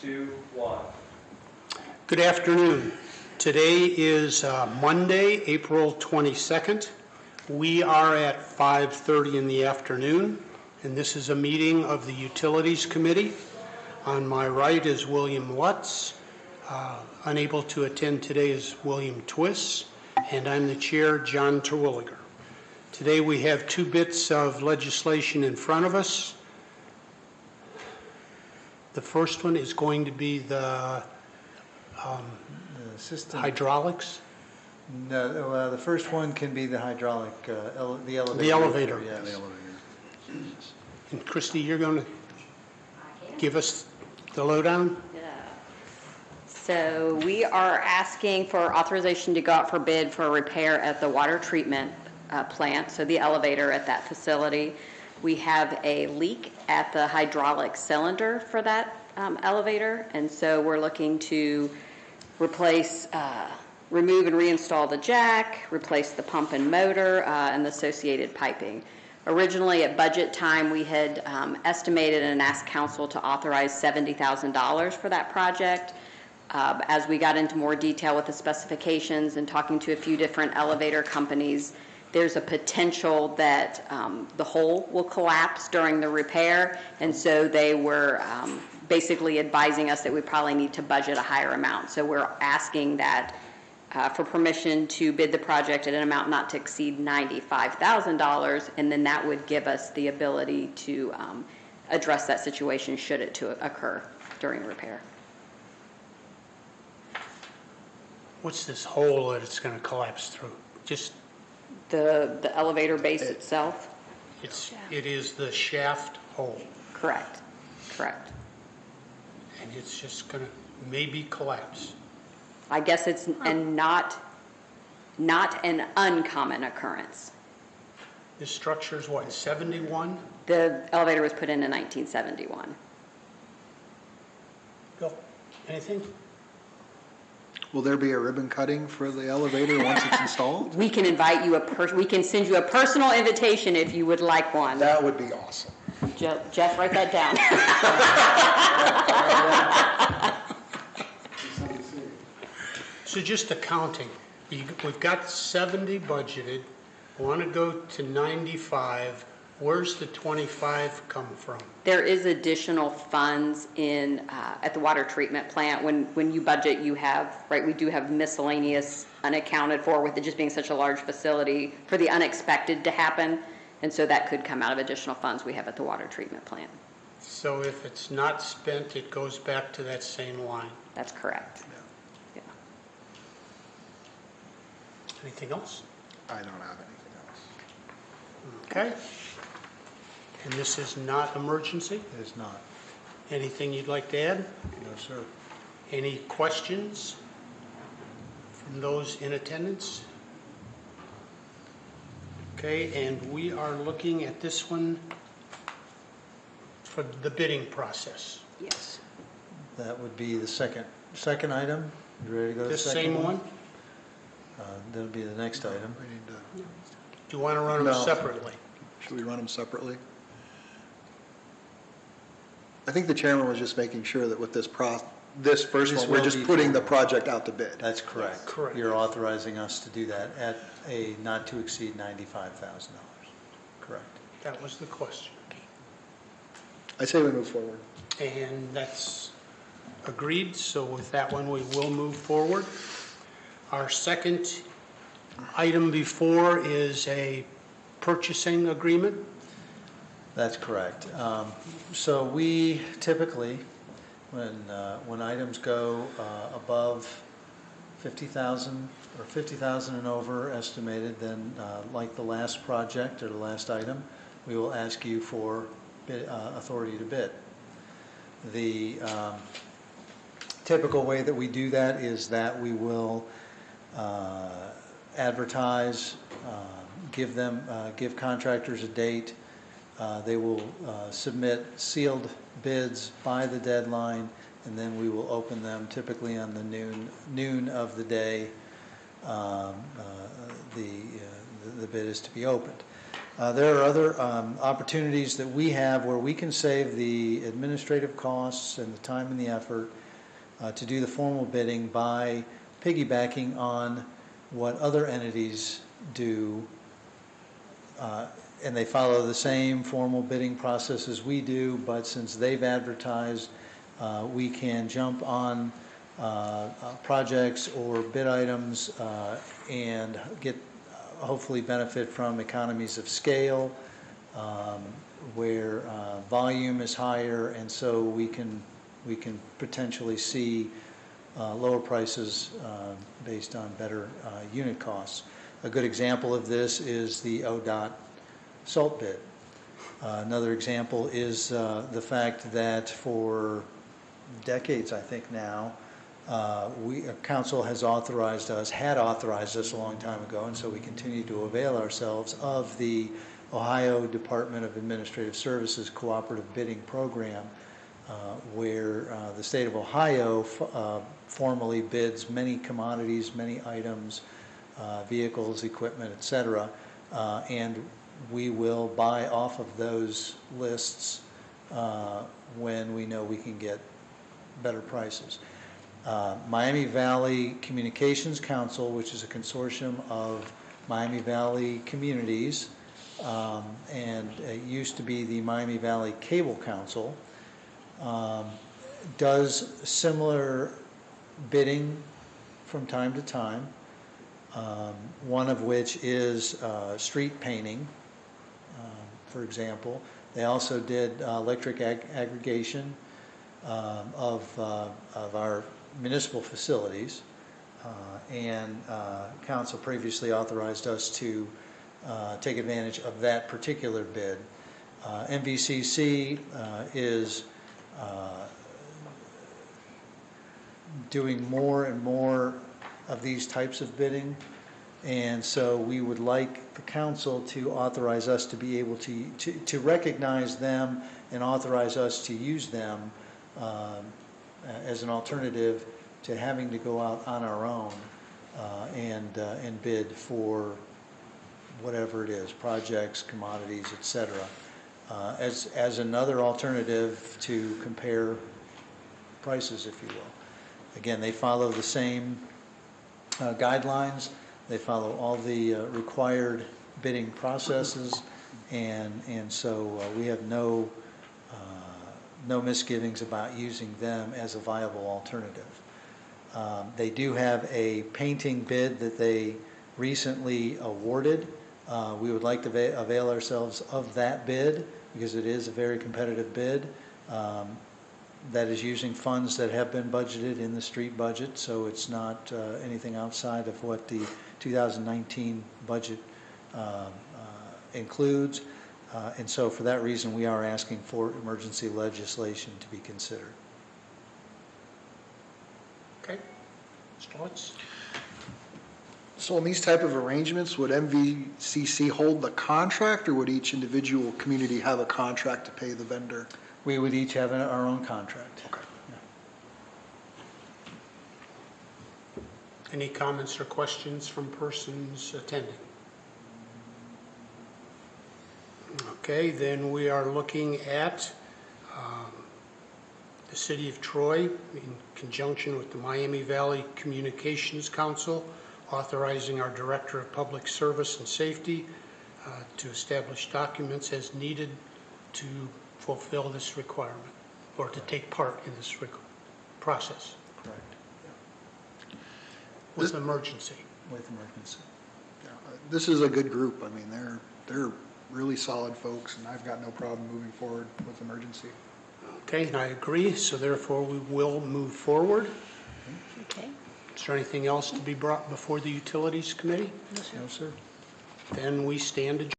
2, 1. Good afternoon. Today is Monday, April 22nd. We are at 5:30 in the afternoon, and this is a meeting of the Utilities Committee. On my right is William Lutz. Unable to attend today is William Twiss, and I'm the chair, John Terwilliger. Today we have two bits of legislation in front of us. The first one is going to be the system. hydraulics. No, the first one can be the hydraulic, the elevator. The elevator. Yes. The elevator. And Christy, you're going to give us the lowdown? Yeah. So we are asking for authorization to go out for bid for a repair at the water treatment plant, so the elevator at that facility. We have a leak at the hydraulic cylinder for that elevator, and so we're looking to replace, remove and reinstall the jack, replace the pump and motor, and the associated piping. Originally, at budget time, we had estimated and asked council to authorize $70,000 for that project. As we got into more detail with the specifications and talking to a few different elevator companies, there's a potential that the hull will collapse during the repair, and so they were basically advising us that we probably need to budget a higher amount. So we're asking that for permission to bid the project at an amount not to exceed $95,000, and then that would give us the ability to address that situation should it to occur during repair. What's this hole that it's going to collapse through? Just The elevator base itself? it is the shaft hole, Correct. Correct. and it's just going to maybe collapse. I guess it's not an uncommon occurrence. This structure is what, 71? The elevator was put in 1971. Bill, anything? Will there be a ribbon cutting for the elevator once it's installed? We can invite you we can send you a personal invitation if you would like one. That would be awesome. Jeff, write that down. So just accounting, we've got 70 budgeted, want to go to 95. Where's the 25 come from? There is additional funds in at the water treatment plant. When you budget, you have, right, we do have miscellaneous unaccounted for with it just being such a large facility for the unexpected to happen. And so that could come out of additional funds we have at the water treatment plant. So if it's not spent, it goes back to that same line. That's correct. Yeah. Anything else? I don't have anything else. Okay. And this is not emergency? It is not. Anything you'd like to add? No, sir. Any questions from those in attendance? Okay, and we are looking at this one for the bidding process. Yes. That would be the second item. You ready to go to the This second same one? That'll be the next item. We need to, Do you want to run them No. separately? should we run them separately? I think the chairman was just making sure that with this first This one, we're will just be putting for- the project out to bid. That's correct. Correct. You're authorizing us to do that at a not to exceed $95,000. Correct. That was the question. I say we move forward. And that's agreed, so with that one, we will move forward. Our second item before is a purchasing agreement. That's correct. So we typically, when items go above 50,000 or 50,000 and over estimated, then like the last project or the last item, we will ask you for authority to bid. The typical way that we do that is that we will advertise, give contractors a date. They will submit sealed bids by the deadline, and then we will open them typically on the noon of the day the bid is to be opened. There are other opportunities that we have where we can save the administrative costs and the time and the effort to do the formal bidding by piggybacking on what other entities do, and they follow the same formal bidding process as we do, but since they've advertised, we can jump on projects or bid items and get hopefully benefit from economies of scale where volume is higher, and so we can potentially see lower prices based on better unit costs. A good example of this is the ODOT salt bid. Another example is the fact that for decades, I think now, Council had authorized us a long time ago, and so we continue to avail ourselves of the Ohio Department of Administrative Services Cooperative Bidding Program, where the state of Ohio formally bids many commodities, many items, vehicles, equipment, etc., and we will buy off of those lists when we know we can get better prices. Miami Valley Communications Council, which is a consortium of Miami Valley communities, and it used to be the Miami Valley Cable Council, does similar bidding from time to time, one of which is street painting, for example. They also did electric aggregation of our municipal facilities, and Council previously authorized us to take advantage of that particular bid. MVCC is doing more and more of these types of bidding, and so we would like the Council to authorize us to be able to recognize them and authorize us to use them as an alternative to having to go out on our own and bid for whatever it is, projects, commodities, etc., as another alternative to compare prices, if you will. Again, they follow the same guidelines. They follow all the required bidding processes, and so we have no misgivings about using them as a viable alternative. They do have a painting bid that they recently awarded. We would like to avail ourselves of that bid because it is a very competitive bid that is using funds that have been budgeted in the street budget, so it's not anything outside of what the 2019 budget includes. And so for that reason, we are asking for emergency legislation to be considered. Okay. Mr. Lutz? So in these type of arrangements, would MVCC hold the contract, or would each individual community have a contract to pay the vendor? We would each have our own contract. Okay. Any comments or questions from persons attending? Okay, then we are looking at the City of Troy, in conjunction with the Miami Valley Communications Council, authorizing our Director of Public Service and Safety to establish documents as needed to fulfill this requirement, or to take part in this process. Correct. With emergency. With emergency. This is a good group. I mean, they're really solid folks, and I've got no problem moving forward with emergency. Okay, and I agree, so therefore we will move forward. Okay. Is there anything else to be brought before the Utilities Committee? No, sir. Then we stand adjourned.